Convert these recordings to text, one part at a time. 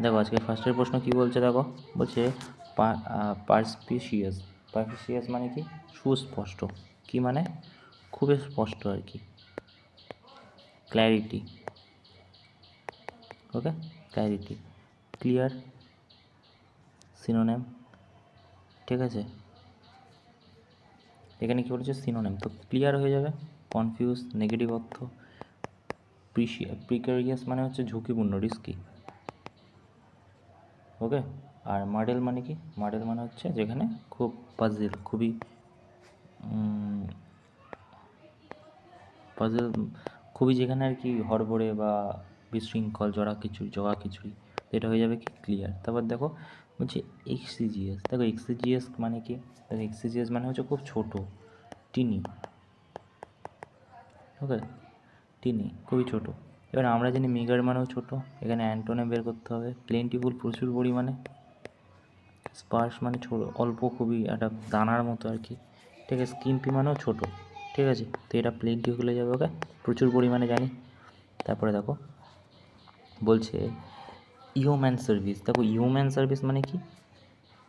দেখো আজকে ফার্স্টের প্রশ্ন কি বলছে, দেখো বলছে পারস্পিশিয়াস। পারস্পিশিয়াস মানে কি? সুস্পষ্ট। কি মানে? খুবই স্পষ্ট আর কি, ক্ল্যারিটি। ওকে, ক্ল্যারিটি। ক্লিয়ার সিনোনিম, ঠিক আছে। এখানে কী বলেছে? সিনোনিম, তো ক্লিয়ার হয়ে যাবে। কনফিউজ নেগেটিভ অর্থ। প্রিকারিয়াস মানে হচ্ছে ঝুঁকিপূর্ণ, রিস্কি। ওকে, আর মডেল মানে কি? মডেল মানে হচ্ছে যেখানে খুব পাজেল, খুবই পাজেল, খুবই যেখানে আর কি হড়বড়ে বা বিশৃঙ্খল, জড়া খিচুড়ি, এটা হয়ে যাবে কি? ক্লিয়ার। তারপর দেখো বলছে এক্সিজিএস। দেখো এক্সিজিএস মানে কি? দেখো এক্সিজিএস মানে হচ্ছে খুব ছোট, টিনি। ওকে, টিনি, খুবই ছোট। এবার আমরা জানি মেগার মানেও ছোট, এখানে অ্যান্টোনিম বের করতে হবে। প্লেন্টিফুল প্রচুর পরিমাণে। স্পার্স মানে ছোট, অল্প, খুবই একটা দানার মতো আর কি, ঠিক আছে। স্কিম্পি মানেও ছোট, ঠিক আছে। তো এটা প্লেন্টি হলে যাবে। ওকে, প্রচুর পরিমাণে জানি। তারপরে দেখো বলছে হিউম্যান সার্ভিস। দেখো হিউম্যান সার্ভিস মানে কি?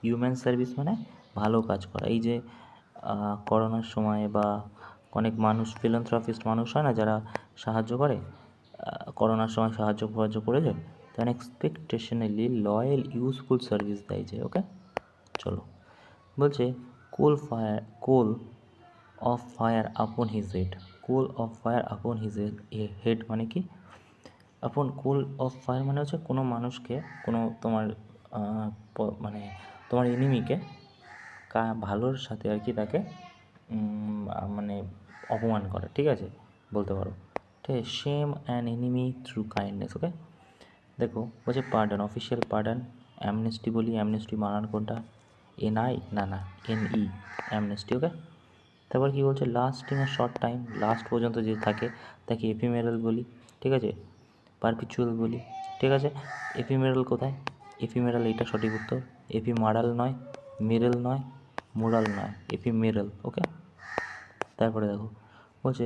হিউম্যান সার্ভিস মানে ভালো কাজ করা। এই যে করোনার সময় বা অনেক মানুষ, ফিলান্থ্রপিস্ট মানুষ হয় না, যারা সাহায্য করে, করোনার সময় সাহায্য করেছে, তো এক্সপেকটেশনালি লয়াল ইউজফুল সার্ভিস দেয় যে। ওকে, চলো বলছে coal of fire upon his head. Coal of fire upon his head মানে কি? আপন কোল অফ ফায়ার মানে হচ্ছে কোনো মানুষকে, কোনো তোমার মানে তোমার এনিমিকে ভালোর সাথে আর কি তাকে মানে অপমান করে, ঠিক আছে, বলতে পারো। ঠিক আছে, shame an enemy through kindness. Okay, দেখো বলছে পার্ডন, অফিসিয়াল পার্ডন। অ্যামনেস্টি বলি, অ্যামনেস্টি বানান কোনটা? NI না, NE, অ্যামনেস্টি। ওকে, তারপর কী বলছে? লাস্টিং আ শর্ট টাইম, লাস্ট পর্যন্ত যে থাকে তাকে এফিমেরাল বলি, ঠিক আছে। পারপিচুয়াল বলি, ঠিক আছে। এফিমেরাল কোথায়? এফিমেরাল, এটা সঠিক উত্তর। এফিমারাল নয়, মেরাল নয়, মোরাল নয়, এফিমেরাল। ওকে, তারপরে দেখো বলছে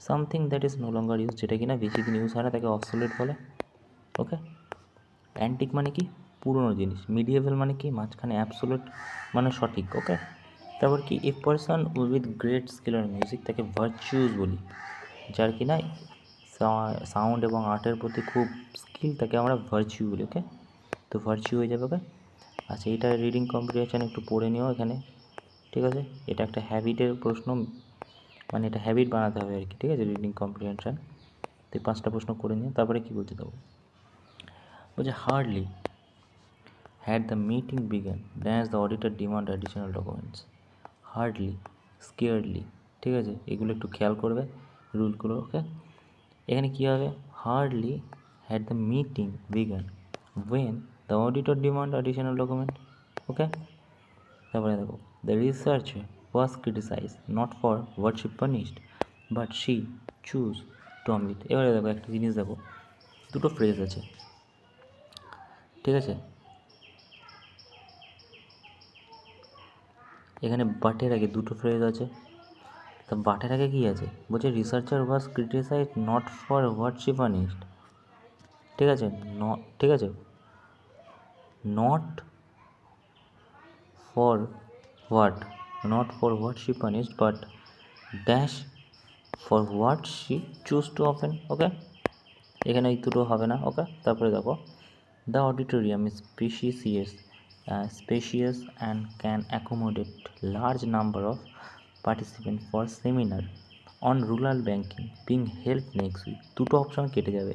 something that is no longer use, যেটা কিনা বেশি দিন ইউজ হয় না তাকে অবসোলেট বলে। ওকে, অ্যান্টিক মানে কি? পুরনো জিনিস। মিডিয়েভাল মানে কি? মাঝখানে। অ্যাবসোলুট মানে সঠিক। ওকে, তারপর কি? A person with great skill on music, তাকে ভার্চুয়াস বলি। যার কি না সাউন্ড এবং আর্টের প্রতি খুব স্কিল, তাকে আমরা ভার্চু বলি। ওকে, তো ভার্চু হয়ে যাবে। ওকে, আচ্ছা, এটা রিডিং কম্প্রিহেনশন একটু পড়ে নিও এখানে, ঠিক আছে। এটা একটা হ্যাবিটের প্রশ্ন, মানে এটা হ্যাবিট বানাতে হবে আর কি, ঠিক আছে, রিডিং কম্প্রিহেনশন। তো 5টা প্রশ্ন করে নিও। তারপরে কি বলতে দেবো? বলছে hardly had the meeting begun then as the auditor demand additional documents. Hardly, scarcely, ঠিক আছে, এগুলো একটু খেয়াল করবে রুলগুলো। ওকে, এখানে কী হবে? Hardly had the meeting begun when the auditor demand additional document. Okay, তারপরে দেখো the researcher was criticize not for what she punished but she choose to omit. এবারে দেখো একটা জিনিস, দেখো দুটো ফ্রেজ আছে, ঠিক আছে। এখানে বাটের আগে দুটো ফ্রেজ আছে, তা বাটের আগে কী আছে? বলছে researcher was criticize not for what she punished, ঠিক আছে। ঠিক আছে, not for what, not for what she punished but dash for what she choose to often. Okay, এখানে এই দুটো হবে না। ওকে, তারপরে দেখো the auditorium is spacious and can accommodate large number of participant for seminar on rural banking being help next week. দুটো option কেটে যাবে,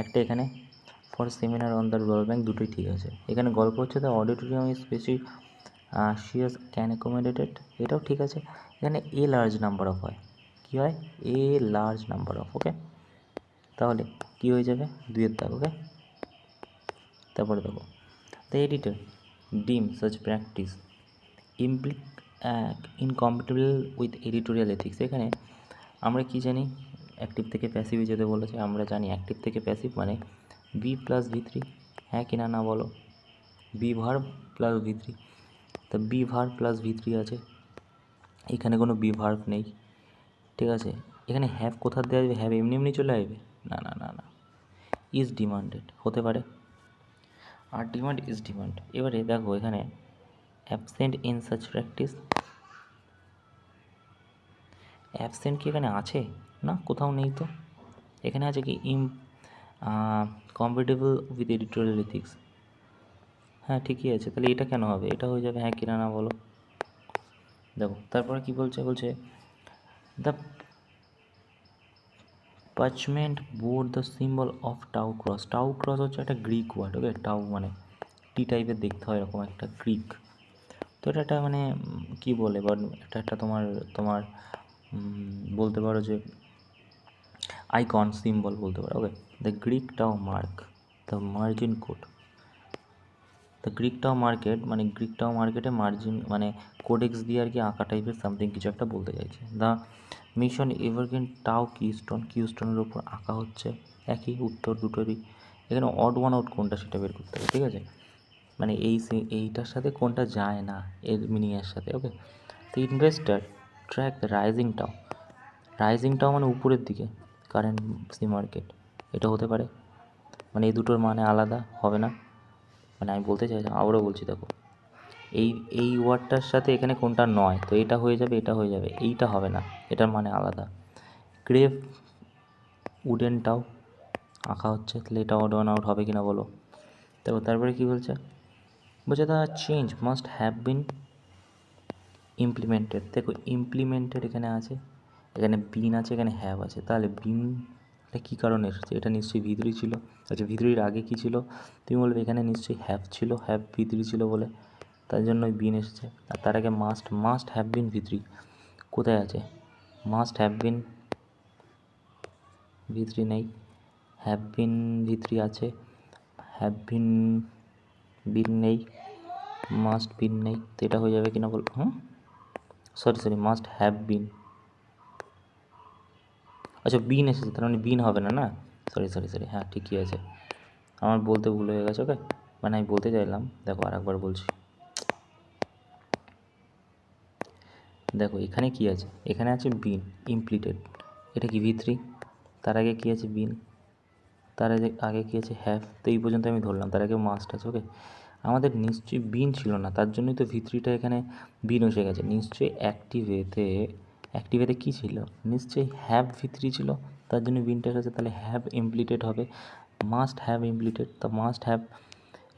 একটা এখানে for seminar on the rural bank, দুটোই ঠিক আছে। এখানে গল্প হচ্ছে the auditorium is spacious can accommodated, এটাও ঠিক আছে। এখানে এ লার্জ নাম্বার অফ হয়, কী হয়? A large number of. Okay, তাহলে কী হয়ে যাবে? 2-এর দাগ। ওকে, তারপরে দেখো the editor deem such practice incompatible with editorial ethics. এখানে আমরা কি জানি? অ্যাক্টিভ থেকে প্যাসিভে যেতে বলেছে। আমরা জানি অ্যাক্টিভ থেকে প্যাসিভ মানে বি প্লাস V3, হ্যাঁ কি না বলো? বি ভার্ব প্লাস V3, তা বি ভার্ব প্লাস V3 আছে, এখানে কোনো বি ভার্ব নেই, ঠিক আছে। এখানে হ্যাভ কোথা দিয়ে আসবে? হ্যাভ এমনি চলে আসবে? না, ইজ ডিমান্ডেড হতে পারে। আর ডিমান্ড ইজ ডিমান্ড। এবারে দেখো এখানে absent in such practice, absent কি এখানে আছে? না, কোথাও নেই তো। এখানে আছে কি কম্পেটেবল উইথ এডিটোরিয়াল এথিক্স। হ্যাঁ ঠিকই আছে, তাহলে এটা কেন হবে? এটা হয়ে যাবে, হ্যাঁ কিনা না বলো। দেখো তারপরে কি বলছে, বলছে the parchment board the symbol of tau cross. Tau cross হচ্ছে একটা গ্রিক ওয়ার্ড, ওকে। টাউ মানে টি টাইপের দেখতে হয়, এরকম একটা গ্রিক। তো এটা একটা মানে কী বলে, বাট এটা একটা তোমার তোমার বলতে পারো যে আইকন সিম্বল বলতে পারো, okay. The Greek tau mark the margin code. The Greek tau market মানে গ্রিক টাউ মার্কেটে মার্জিন মানে কোডেক্স দিয়ে আর কি আঁকা টাইপের সামথিং কিছু একটা বলতে চাইছে। দ্য মিশন এভারগ্রিন টাউ কিউস্টোনের ওপর আঁকা হচ্ছে। একই উত্তর দুটোরই। এখানে অড ওয়ান আউট কোনটা সেটা বের করতে হবে, ঠিক আছে। মানে এইটার সাথে কোনটা যায় না এর মিনিংয়ের সাথে, ওকে। তো investor track the rising tau. Rising tau মানে উপরের দিকে কারেন্ট সি মার্কেট, এটা হতে পারে। মানে এই দুটোর মানে আলাদা হবে না। মানে আমি বলতে চাইছি, আবারও বলছি, দেখো এই ওয়ার্ডটার সাথে এখানে কোনটা নয়, তো এটা হয়ে যাবে, এটা হয়ে যাবে, এইটা হবে না, এটার মানে আলাদা। ক্রেভ উডেন টাউ আঁকা হচ্ছে, তাহলে এটা অড ওয়ান আউট হবে কিনা বলো। দেখো তারপরে কি বলছে, বলছে the change must have been implemented. দেখো ইমপ্লিমেন্টেড এখানে আছে, এখানে বিন আছে, এখানে হ্যাভ আছে, তাহলে বিনটা কী কারণে এসেছে? এটা নিশ্চয়ই ভিতরি ছিল। আচ্ছা ভিতরির আগে কী ছিল? তুমি বলবে এখানে নিশ্চয়ই হ্যাভ ছিল, হ্যাভ ভিতরি ছিল বলে, তার জন্য ওই বিন এসেছে। আর তার আগে মাস্ট হ্যাভ বিন ভিতরি কোথায় আছে? মাস্ট হ্যাভ বিন ভিতরি নেই, হ্যাভ বিন ভিতরি আছে, হ্যাভ বিন বিন নেই, মাস্ট বিন নেই, তো এটা হয়ে যাবে কিনা বল। সরি মাস্ট হ্যাভ বিন, আচ্ছা বিন এসেছে, তার মানে বিন হবে না, না সরি, হ্যাঁ ঠিকই আছে, আমার বলতে ভুল হয়ে গেছে, ওকে। মানে আমি বলতে চাইলাম, দেখো আরেকবার বলছি, দেখো এখানে কি আছে, এখানে আছে বিন ইমপ্লিটেড, এটা কি ভি3, তার আগে কি আছে বিন, তার আগে কি আছে হ্যাভ, তো এই পর্যন্ত আমি ধরলাম, তার আগে মাস্ট আছে, ওকে। আমাদের নিশ্চয়ই বিন ছিল না, তার জন্যই তো ভি3টা এখানে বিন এসে গেছে। নিশ্চয়ই অ্যাক্টিভেতে কী ছিল? নিশ্চয়ই হ্যাভ ভি3 ছিল, তার জন্য বিনটা এসেছে, তাহলে হ্যাভ ইমপ্লিটেড হবে, মাস্ট হ্যাভ ইমপ্লিটেড, তো মাস্ট হ্যাভ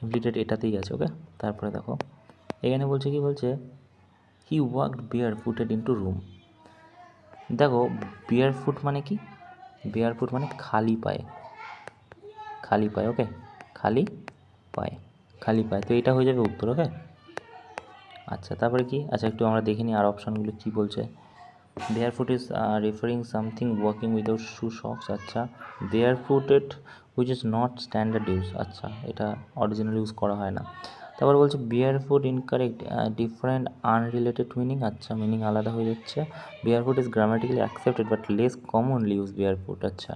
ইমপ্লিটেড এটাতেই আছে, ওকে। তারপরে দেখো এখানে বলছে কি, বলছে he walked bare footed into room. দেখো বেয়ার ফুট মানে কি? বেয়ার ফুট মানে খালি পায়ে, ওকে, খালি পায়ে, তো এটা হয়ে যাবে উত্তর, ওকে। আচ্ছা তারপরে কি, আচ্ছা একটু আমরা দেখে নিই আর অপশানগুলো কী বলছে। Bare foot is referring something walking without shoe socks. আচ্ছা bare footed which is not standard use, আচ্ছা এটা অরিজিনাল ইউজ করা হয় না। তারপর বলছে bare foot incorrect, different unrelated meaning, আচ্ছা মিনিং আলাদা হয়ে যাচ্ছে। Bare foot is grammatically accepted but less commonly use bare foot, আচ্ছা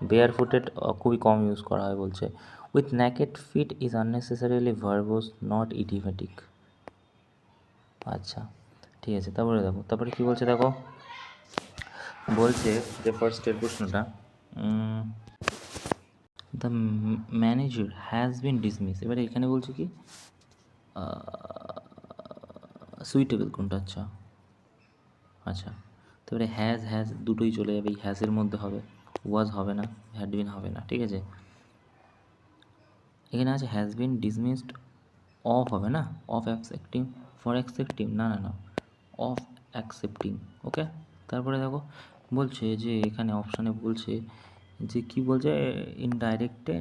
বেয়ার ফুটেড খুবই কম ইউজ করা হয় বলছে। With naked feet is unnecessarily verbose not idiomatic, আচ্ছা ঠিক আছে। তারপরে দেখো তারপরে কী বলছে, দেখো বলছে যে ফার্স্টের প্রশ্নটা, the manager has been dismiss, এবারে এখানে বলছে কি সুইটেবল কোনটা, আচ্ছা আচ্ছা তো এবারে হ্যাজ দুটোই চলে যাবে, এই হ্যাজের মধ্যে হবে, ওয়াজ হবে না, হ্যাড বিন হবে না, ঠিক আছে। এখানে আছে হ্যাজ বিন ডিসমিসড, অফ হবে না, অফ অ্যাকসেপ্টিং, ফর অ্যাকসেপ্টিং, না অফ অ্যাকসেপ্টিং, ওকে। তারপরে দেখো বলছে যে এখানে অপশানে বলছে যে কি বলছে, ইনডাইরেক্টে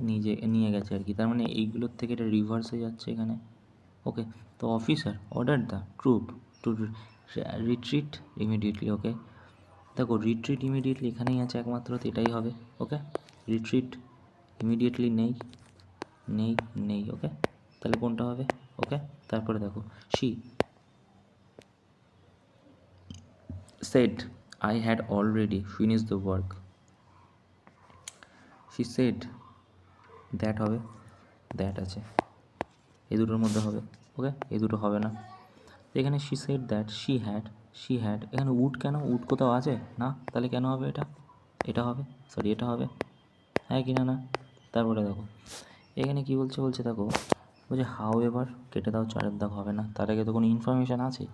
নিয়ে গেছে আর কি, তার মানে এইগুলোর থেকে এটা রিভার্স হয়ে যাচ্ছে এখানে, ওকে। তো officer order the troop to retreat immediately, okay. দেখো রিট্রিট ইমিডিয়েটলি এখানেই আছে একমাত্র, তো এটাই হবে, ওকে। রিট্রিট ইমিডিয়েটলি নেই, ওকে, তাহলে কোনটা হবে, ওকে। তারপরে দেখো she said I had already finish the work, she said that হবে, দ্যাট আছে, এই দুটোর মধ্যে হবে, ওকে, এই দুটো হবে না। এখানে she said that, she had, এখানে উড কেন, উড কোথাও আছে না, তাহলে কেন হবে এটা হবে, এটা হবে, হ্যাঁ কি না। তারপরে দেখো এখানে কি বলছে দেখো, বলছে হাউ এভার, কেটে দাও, 4-এর দাগ হবে না, তার আগে তো কোনো ইনফরমেশান আছে।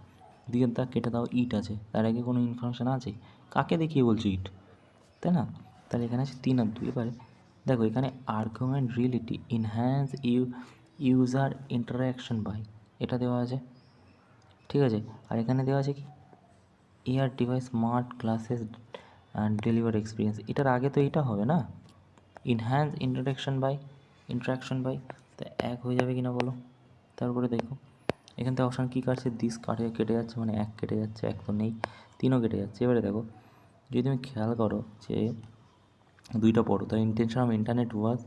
2-এর দাগ কেটে দাও, ইট আছে, তার আগে কোনো ইনফরমেশান আছে? কাকে দেখিয়ে বলছো ইট, তাই না? তাহলে এখানে আছে 3 আর 2। এবারে দেখো এখানে argument reality enhance user interaction by, এটা দেওয়া আছে, ঠিক আছে। আর এখানে দেওয়া আছে কি, air device smart classes and deliver experience, এটার আগে তো এটা হবে না, ইনহ্যান্স ইন্টারাকশন বাই। তো এক হয়ে যাবে কি না বলো? তারপরে দেখো এখান থেকে অপশান কী কাটছে, দিস কেটে যাচ্ছে, মানে এক কেটে যাচ্ছে, এক তো নেই, 3ও কেটে যাচ্ছে। এবারে দেখো যদি তুমি খেয়াল করো যে 2টা পড়ো, তার intention of internet was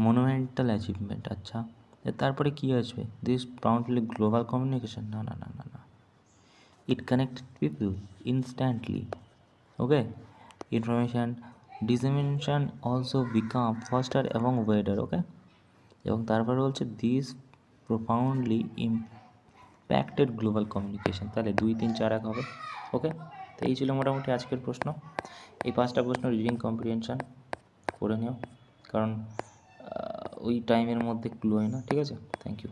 monumental achievement. আচ্ছা, তারপরে কী আসবে, দিস প্রাউন্ডলি গ্লোবাল কমিউনিকেশন, না না না না না, ইট কানেক্টেড পিপল ইনস্ট্যান্টলি, ওকে, ইনফরমেশান ডিসেমিনেশন অলসো বিকাম ফাস্টার এবং ওয়েডার, ওকে। এবং তারপরে বলছে দিস প্রোফাউন্ডলি ইম্প্যাক্টেড গ্লোবাল কমিউনিকেশন। তাহলে 2, 3, 4, 1 হবে, ওকে। তো এই ছিল মোটামুটি আজকের প্রশ্ন। এই 5টা প্রশ্ন রিডিং কম্প্রিহেনশন করে নিও, কারণ ওই টাইমের মধ্যে ক্লু হয় না, ঠিক আছে। Thank you.